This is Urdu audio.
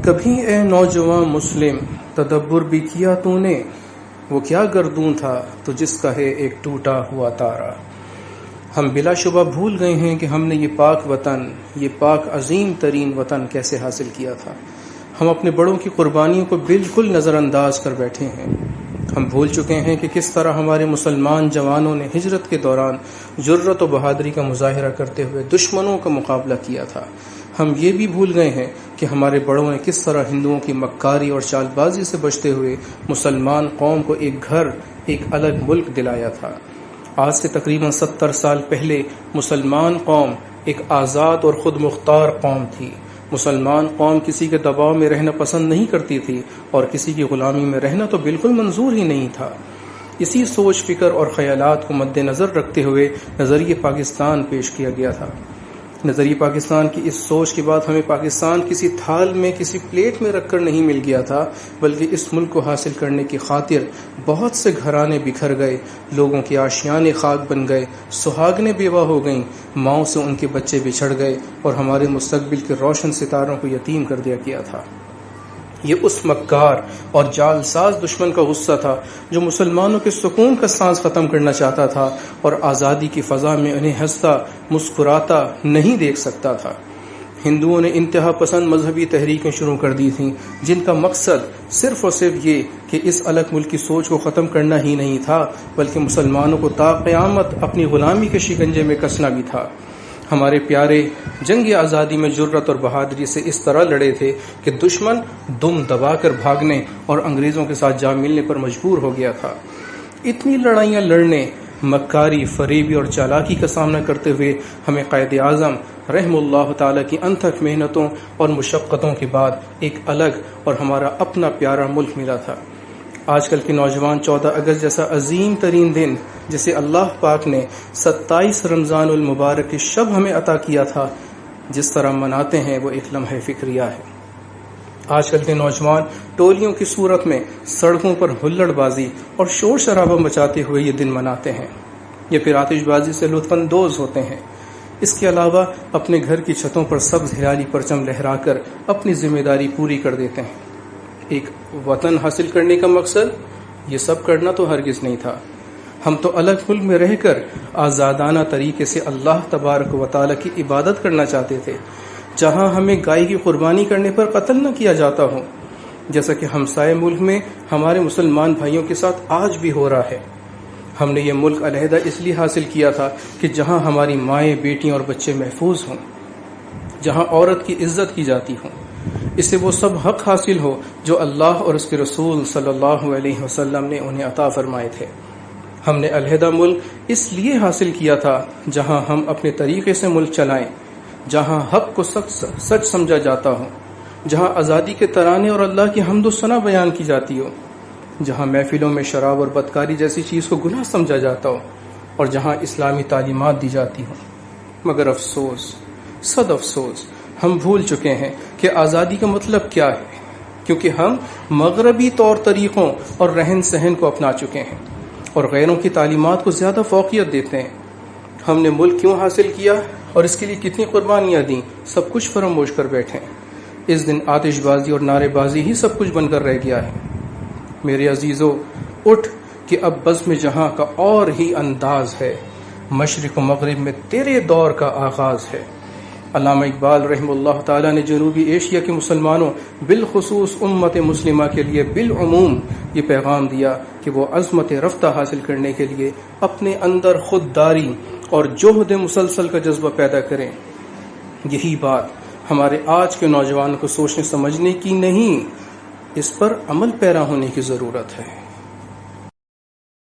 کبھی اے نوجوان مسلم تدبر بھی کیا تو نے، وہ کیا گردوں تھا تو جس کا ہے ایک ٹوٹا ہوا تارا۔ ہم بلا شبہ بھول گئے ہیں کہ ہم نے یہ پاک وطن، یہ پاک عظیم ترین وطن کیسے حاصل کیا تھا۔ ہم اپنے بڑوں کی قربانیوں کو بالکل نظر انداز کر بیٹھے ہیں۔ ہم بھول چکے ہیں کہ کس طرح ہمارے مسلمان جوانوں نے ہجرت کے دوران جرأت و بہادری کا مظاہرہ کرتے ہوئے دشمنوں کا مقابلہ کیا تھا۔ ہم یہ بھی بھول گئے ہیں کہ ہمارے بڑوں نے کس طرح ہندوؤں کی مکاری اور چال بازی سے بچتے ہوئے مسلمان قوم کو ایک گھر، ایک الگ ملک دلایا تھا۔ آج سے تقریباً 70 سال پہلے مسلمان قوم ایک آزاد اور خود مختار قوم تھی۔ مسلمان قوم کسی کے دباؤ میں رہنا پسند نہیں کرتی تھی اور کسی کی غلامی میں رہنا تو بالکل منظور ہی نہیں تھا۔ اسی سوچ، فکر اور خیالات کو مد نظر رکھتے ہوئے نظریہ پاکستان پیش کیا گیا تھا۔ نظریہ پاکستان کی اس سوچ کے بعد ہمیں پاکستان کسی تھال میں، کسی پلیٹ میں رکھ کر نہیں مل گیا تھا، بلکہ اس ملک کو حاصل کرنے کی خاطر بہت سے گھرانے بکھر گئے، لوگوں کے آشیانے خاک بن گئے، سہاگنیں بیوہ ہو گئیں، ماؤں سے ان کے بچے بچھڑ گئے اور ہمارے مستقبل کے روشن ستاروں کو یتیم کر دیا گیا تھا۔ یہ اس مکار اور جال ساز دشمن کا غصہ تھا جو مسلمانوں کے سکون کا سانس ختم کرنا چاہتا تھا اور آزادی کی فضا میں انہیں ہنستا مسکراتا نہیں دیکھ سکتا تھا۔ ہندوؤں نے انتہا پسند مذہبی تحریکیں شروع کر دی تھیں جن کا مقصد صرف اور صرف یہ کہ اس الگ ملک کی سوچ کو ختم کرنا ہی نہیں تھا، بلکہ مسلمانوں کو تا قیامت اپنی غلامی کے شکنجے میں کسنا بھی تھا۔ ہمارے پیارے جنگ آزادی میں جرأت اور بہادری سے اس طرح لڑے تھے کہ دشمن دم دبا کر بھاگنے اور انگریزوں کے ساتھ جا ملنے پر مجبور ہو گیا تھا۔ اتنی لڑائیاں لڑنے، مکاری، فریبی اور چالاکی کا سامنا کرتے ہوئے ہمیں قائد اعظم رحم اللہ تعالی کی انتھک محنتوں اور مشقتوں کے بعد ایک الگ اور ہمارا اپنا پیارا ملک ملا تھا۔ آج کل کے نوجوان 14 اگست جیسا عظیم ترین دن جسے اللہ پاک نے 27 رمضان المبارک کی شب ہمیں عطا کیا تھا، جس طرح مناتے ہیں وہ ایک لمحہ فکریہ ہے۔ آج کل کے نوجوان ٹولیوں کی صورت میں سڑکوں پر ہلڑ بازی اور شور شرابہ مچاتے ہوئے یہ دن مناتے ہیں، یا پھر آتش بازی سے لطف اندوز ہوتے ہیں۔ اس کے علاوہ اپنے گھر کی چھتوں پر سبز ہلالی پرچم لہرا کر اپنی ذمہ داری پوری کر دیتے ہیں۔ ایک وطن حاصل کرنے کا مقصد یہ سب کرنا تو ہرگز نہیں تھا۔ ہم تو الگ ملک میں رہ کر آزادانہ طریقے سے اللہ تبارک و تعالی کی عبادت کرنا چاہتے تھے، جہاں ہمیں گائے کی قربانی کرنے پر قتل نہ کیا جاتا ہو، جیسا کہ ہمسائے ملک میں ہمارے مسلمان بھائیوں کے ساتھ آج بھی ہو رہا ہے۔ ہم نے یہ ملک علیحدہ اس لیے حاصل کیا تھا کہ جہاں ہماری مائیں، بیٹیاں اور بچے محفوظ ہوں، جہاں عورت کی عزت کی جاتی ہوں، اس سے وہ سب حق حاصل ہو جو اللہ اور اس کے رسول صلی اللہ علیہ وسلم نے انہیں عطا فرمائے تھے۔ ہم نے علیحدہ ملک اس لیے حاصل کیا تھا جہاں ہم اپنے طریقے سے ملک چلائیں، جہاں حق کو سچ سمجھا جاتا ہو، جہاں آزادی کے ترانے اور اللہ کی حمد و ثنا بیان کی جاتی ہو، جہاں محفلوں میں شراب اور بدکاری جیسی چیز کو گناہ سمجھا جاتا ہو، اور جہاں اسلامی تعلیمات دی جاتی ہوں۔ مگر افسوس، صد افسوس، ہم بھول چکے ہیں کہ آزادی کا مطلب کیا ہے، کیونکہ ہم مغربی طور طریقوں اور رہن سہن کو اپنا چکے ہیں اور غیروں کی تعلیمات کو زیادہ فوقیت دیتے ہیں۔ ہم نے ملک کیوں حاصل کیا اور اس کے لیے کتنی قربانیاں دیں، سب کچھ فراموش کر بیٹھے ہیں۔ اس دن آتش بازی اور نعرے بازی ہی سب کچھ بن کر رہ گیا ہے۔ میرے عزیزو، اٹھ کہ اب بزم جہاں کا اور ہی انداز ہے، مشرق و مغرب میں تیرے دور کا آغاز ہے۔ علامہ اقبال رحم اللہ تعالی نے جنوبی ایشیا کے مسلمانوں، بالخصوص امت مسلمہ کے لیے بالعموم یہ پیغام دیا کہ وہ عظمت رفتہ حاصل کرنے کے لیے اپنے اندر خودداری اور جہد مسلسل کا جذبہ پیدا کریں۔ یہی بات ہمارے آج کے نوجوانوں کو سوچنے سمجھنے کی نہیں، اس پر عمل پیرا ہونے کی ضرورت ہے۔